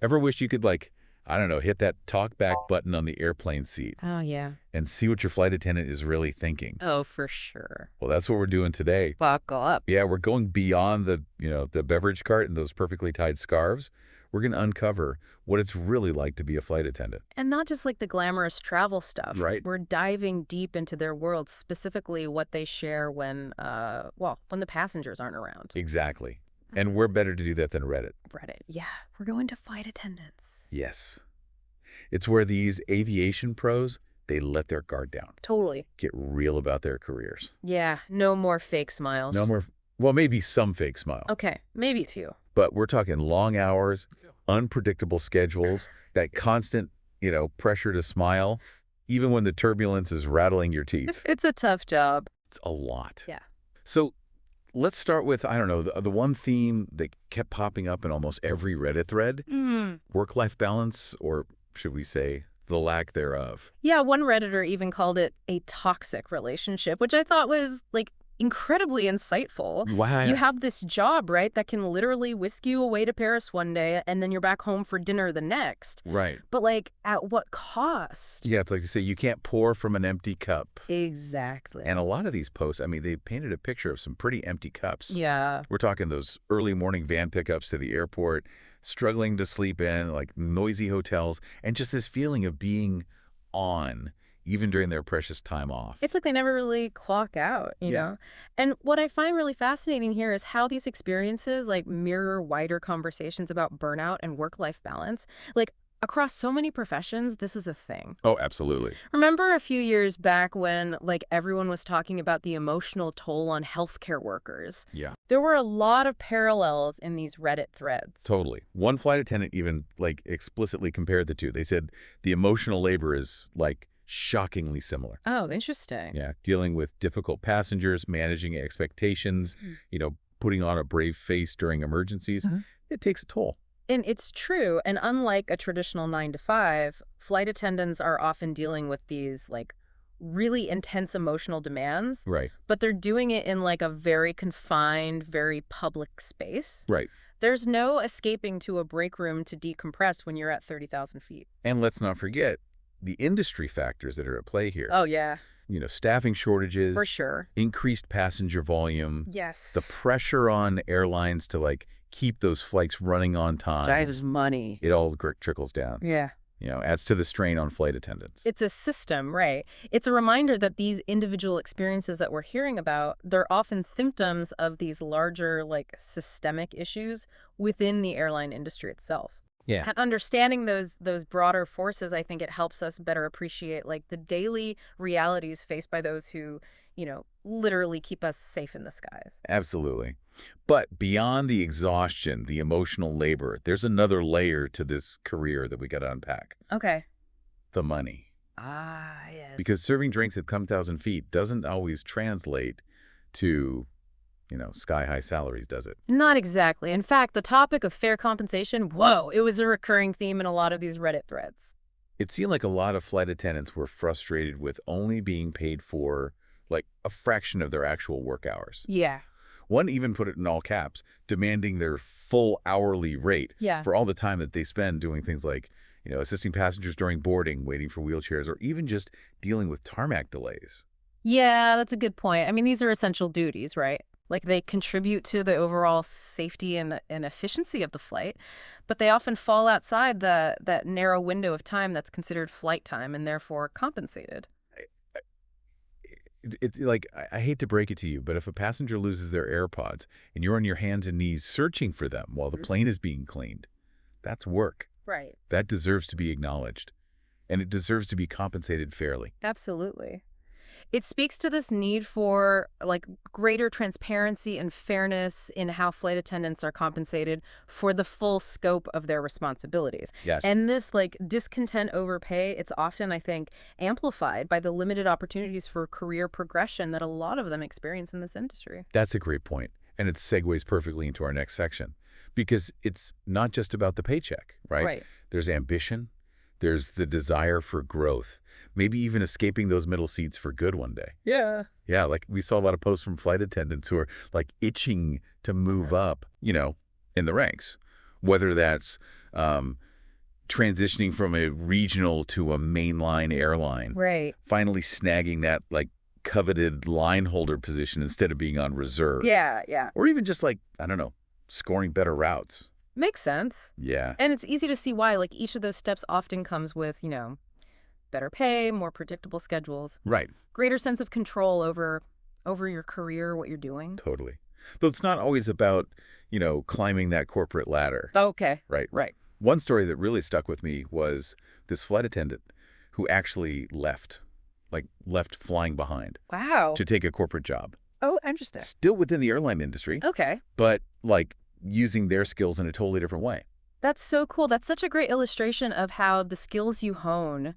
Ever wish you could, like, I don't know, hit that talk back button on the airplane seat Oh, yeah. and see what your flight attendant is really thinking? Oh, for sure. Well, that's what we're doing today. Buckle up. Yeah, we're going beyond the beverage cart and those perfectly tied scarves. We're going to uncover what it's really like to be a flight attendant. And not just like the glamorous travel stuff. Right. We're diving deep into their world, specifically what they share when, when the passengers aren't around. Exactly. And we're better to do that than Reddit. Reddit. Yeah, we're going to flight attendants. Yes. It's where these aviation pros, they let their guard down. Totally. Get real about their careers. Yeah, no more fake smiles. No more, well, maybe some fake smile. Okay, maybe a few. But we're talking long hours, unpredictable schedules, that constant, pressure to smile, even when the turbulence is rattling your teeth. It's a tough job. It's a lot. Yeah. So let's start with, I don't know, the one theme that kept popping up in almost every Reddit thread, work-life balance, or should we say the lack thereof. Yeah, one Redditor even called it a toxic relationship, which I thought was, like, incredibly insightful. Wow. You have this job, right, that can literally whisk you away to Paris one day and then you're back home for dinner the next. Right. But, like, at what cost? Yeah, it's like they say, you can't pour from an empty cup. Exactly. And a lot of these posts, I mean, they painted a picture of some pretty empty cups. Yeah. We're talking those early morning van pickups to the airport, struggling to sleep in, like noisy hotels, and just this feeling of being on, even during their precious time off. It's like they never really clock out, you know? And what I find really fascinating here is how these experiences, like, mirror wider conversations about burnout and work-life balance. Like, across so many professions, this is a thing. Oh, absolutely. Remember a few years back when, like, everyone was talking about the emotional toll on healthcare workers? Yeah. There were a lot of parallels in these Reddit threads. Totally. One flight attendant even, like, explicitly compared the two. They said the emotional labor is, like, shockingly similar. Oh, interesting. Yeah, dealing with difficult passengers, managing expectations, putting on a brave face during emergencies. It takes a toll. And it's true. And unlike a traditional 9 to 5, flight attendants are often dealing with these, like, really intense emotional demands. Right. But they're doing it in, like, a very confined, very public space. Right. There's no escaping to a break room to decompress when you're at 30,000 feet. And let's not forget the industry factors that are at play here. Oh, yeah. Staffing shortages. For sure. Increased passenger volume. Yes. The pressure on airlines to, like, keep those flights running on time. Drives money. It all trickles down. Yeah. Adds to the strain on flight attendants. It's a system, right? It's a reminder that these individual experiences that we're hearing about, they're often symptoms of these larger, like, systemic issues within the airline industry itself. Yeah. And understanding those broader forces, I think it helps us better appreciate, like, the daily realities faced by those who, literally keep us safe in the skies. Absolutely. But beyond the exhaustion, the emotional labor, there's another layer to this career that we got to unpack. Okay. The money. Ah, yes. Because serving drinks at 10,000 feet doesn't always translate to, sky-high salaries, does it? Not exactly. In fact, the topic of fair compensation, it was a recurring theme in a lot of these Reddit threads. It seemed like a lot of flight attendants were frustrated with only being paid for, like, a fraction of their actual work hours. Yeah. One even put it in all caps, demanding their full hourly rate for all the time that they spend doing things like, assisting passengers during boarding, waiting for wheelchairs, or even just dealing with tarmac delays. Yeah, that's a good point. I mean, these are essential duties, right? Like, they contribute to the overall safety and efficiency of the flight, but they often fall outside that narrow window of time that's considered flight time and therefore compensated. I hate to break it to you, but if a passenger loses their AirPods and you're on your hands and knees searching for them while the plane is being cleaned, that's work. Right. That deserves to be acknowledged, and it deserves to be compensated fairly. Absolutely. It speaks to this need for, like, greater transparency and fairness in how flight attendants are compensated for the full scope of their responsibilities. Yes. And this, like, discontent over pay, it's often, I think, amplified by the limited opportunities for career progression that a lot of them experience in this industry. That's a great point, and it segues perfectly into our next section, because it's not just about the paycheck, right? Right. There's ambition. There's the desire for growth, maybe even escaping those middle seats for good one day. Yeah. Yeah, like we saw a lot of posts from flight attendants who are, like, itching to move up, in the ranks, whether that's transitioning from a regional to a mainline airline. Right. Finally snagging that, like, coveted line holder position instead of being on reserve. Yeah, yeah. Or even just, like, I don't know, scoring better routes. Makes sense. Yeah. And it's easy to see why. Like, each of those steps often comes with, better pay, more predictable schedules. Right. Greater sense of control over your career, what you're doing. Totally. Though it's not always about, climbing that corporate ladder. Okay. Right. Right. One story that really stuck with me was this flight attendant who actually left flying behind. Wow. To take a corporate job. Oh, interesting. Still within the airline industry. Okay. But, like, using their skills in a totally different way. That's so cool. That's such a great illustration of how the skills you hone,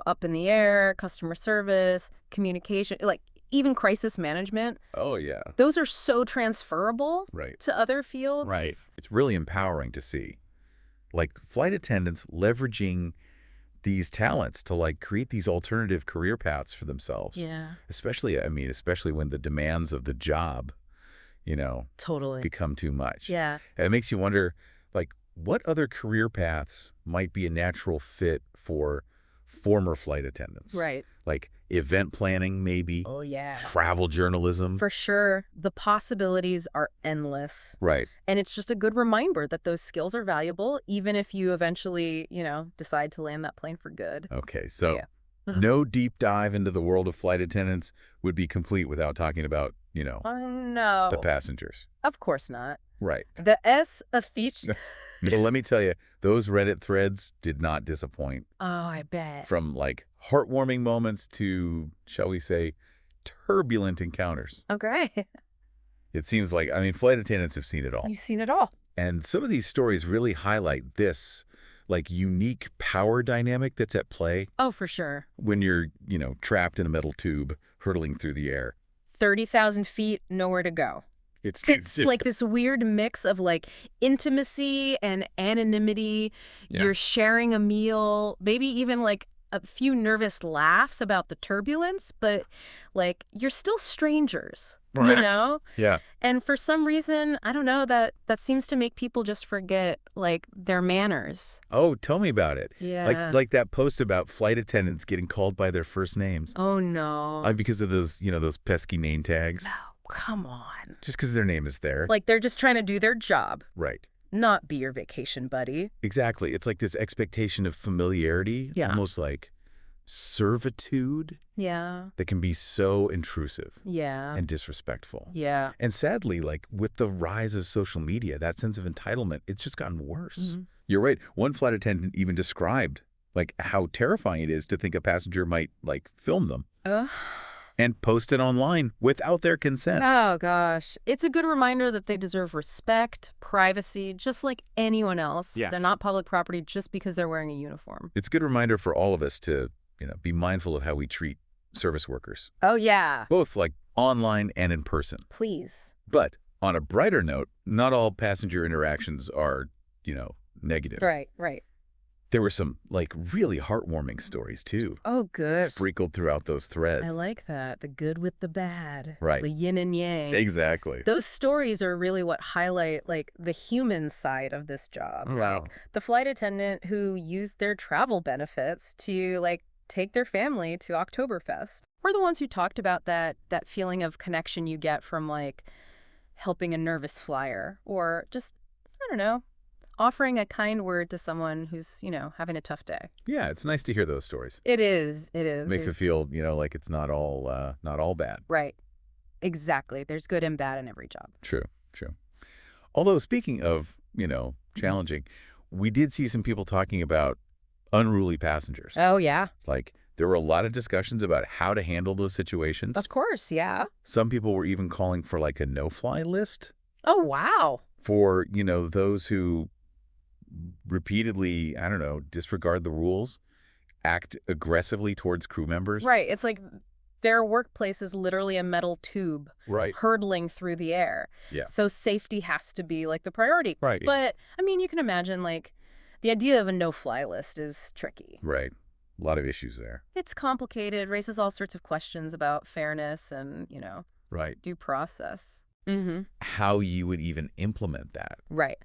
up in the air, customer service, communication, like even crisis management. Oh, yeah. Those are so transferable to other fields. Right. It's really empowering to see. Like, flight attendants leveraging these talents to, like, create these alternative career paths for themselves. Yeah. Especially when the demands of the job, totally become too much. Yeah. And it makes you wonder, like, what other career paths might be a natural fit for former flight attendants? Right. Like event planning, maybe. Oh, yeah. Travel journalism. For sure. The possibilities are endless. Right. And it's just a good reminder that those skills are valuable, even if you eventually, decide to land that plane for good. Okay. So no deep dive into the world of flight attendants would be complete without talking about, Oh, no. the passengers. Of course not. Right. The S of feature. Well, let me tell you, those Reddit threads did not disappoint. Oh, I bet. From, like, heartwarming moments to, shall we say, turbulent encounters. Okay. It seems like, flight attendants have seen it all. You've seen it all. And some of these stories really highlight this, like, unique power dynamic that's at play. Oh, for sure. When you're, trapped in a metal tube hurtling through the air. 30,000 feet, nowhere to go. It's like this weird mix of, like, intimacy and anonymity. Yeah. You're sharing a meal, maybe even, like, a few nervous laughs about the turbulence, but, like, you're still strangers, Yeah. And for some reason, I don't know, that seems to make people just forget, like, their manners. Oh, tell me about it. Yeah. Like that post about flight attendants getting called by their first names. Oh, no. Because of those, those pesky name tags. No. Come on. Just because their name is there. Like, they're just trying to do their job. Right. Not be your vacation buddy. Exactly. It's like this expectation of familiarity. Yeah. Almost like servitude. Yeah. That can be so intrusive. Yeah. And disrespectful. Yeah. And sadly, like, with the rise of social media, that sense of entitlement, it's just gotten worse. Mm-hmm. You're right. One flight attendant even described, like, how terrifying it is to think a passenger might, like, film them. And post it online without their consent. Oh, gosh. It's a good reminder that they deserve respect, privacy, just like anyone else. Yes. They're not public property just because they're wearing a uniform. It's a good reminder for all of us to, be mindful of how we treat service workers. Oh, yeah. Both, like, online and in person. Please. But on a brighter note, not all passenger interactions are, negative. Right, right. There were some, like, really heartwarming stories, too. Oh, good. Sprinkled throughout those threads. I like that. The good with the bad. Right. The yin and yang. Exactly. Those stories are really what highlight, like, the human side of this job. Wow. Like, the flight attendant who used their travel benefits to, like, take their family to Oktoberfest. We're the ones who talked about that feeling of connection you get from, like, helping a nervous flyer or just, I don't know, offering a kind word to someone who's, having a tough day. Yeah, it's nice to hear those stories. It is. It is. It makes it feel, like it's not all bad. Right. Exactly. There's good and bad in every job. True. Although, speaking of, challenging, we did see some people talking about unruly passengers. Oh, yeah. Like, there were a lot of discussions about how to handle those situations. Of course, yeah. Some people were even calling for, like, a no-fly list. Oh, wow. For, those who repeatedly, I don't know, disregard the rules, act aggressively towards crew members. Right. It's like their workplace is literally a metal tube hurtling through the air. Yeah. So safety has to be, like, the priority. Right. But, you can imagine, like, the idea of a no-fly list is tricky. Right. A lot of issues there. It's complicated, raises all sorts of questions about fairness and, right. due process. How you would even implement that. Right.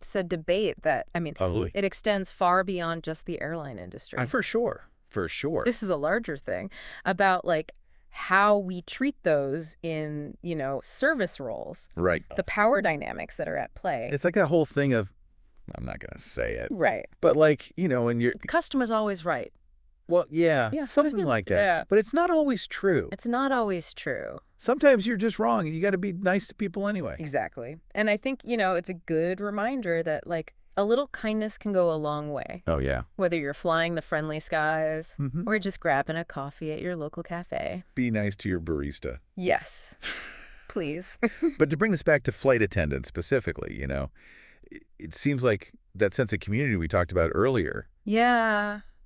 It's a debate that, I mean, Totally. it extends far beyond just the airline industry. For sure. For sure. This is a larger thing about, like, how we treat those in, service roles. Right. The power dynamics that are at play. It's like that whole thing of, I'm not going to say it. Right. But like, when you're... The customer's always right. Well, yeah, something like that. Yeah. But it's not always true. It's not always true. Sometimes you're just wrong, and you got to be nice to people anyway. Exactly. And I think, it's a good reminder that, like, a little kindness can go a long way. Oh, yeah. Whether you're flying the friendly skies or just grabbing a coffee at your local cafe. Be nice to your barista. Yes. Please. But to bring this back to flight attendants specifically, it seems like that sense of community we talked about earlier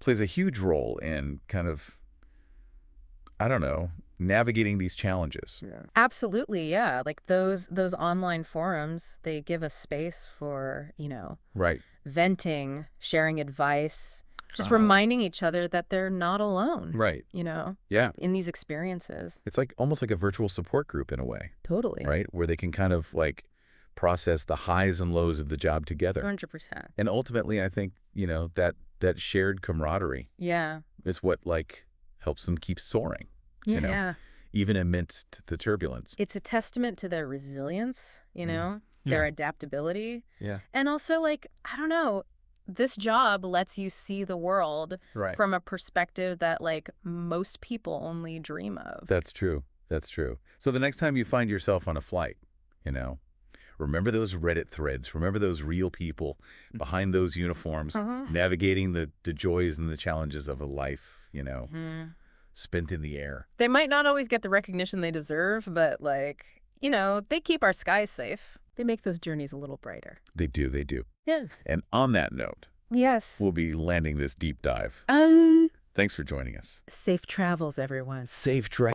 plays a huge role in kind of, I don't know, navigating these challenges. Yeah. Absolutely, yeah. Like those online forums, they give us space for, right, venting, sharing advice, just reminding each other that they're not alone. Right. Yeah. In these experiences. It's like almost like a virtual support group in a way. Totally. Right? Where they can kind of like process the highs and lows of the job together. 100%. And ultimately, I think, that shared camaraderie is what like helps them keep soaring. Yeah. Even amidst the turbulence. It's a testament to their resilience, their adaptability. Yeah. And also, like, I don't know, this job lets you see the world from a perspective that, like, most people only dream of. That's true. That's true. So the next time you find yourself on a flight, remember those Reddit threads. Remember those real people behind those uniforms, navigating the joys and the challenges of a life, spent in the air. They might not always get the recognition they deserve, but, like, they keep our skies safe. They make those journeys a little brighter. They do. They do. Yeah. And on that note, we'll be landing this deep dive. Thanks for joining us. Safe travels, everyone. Safe travels.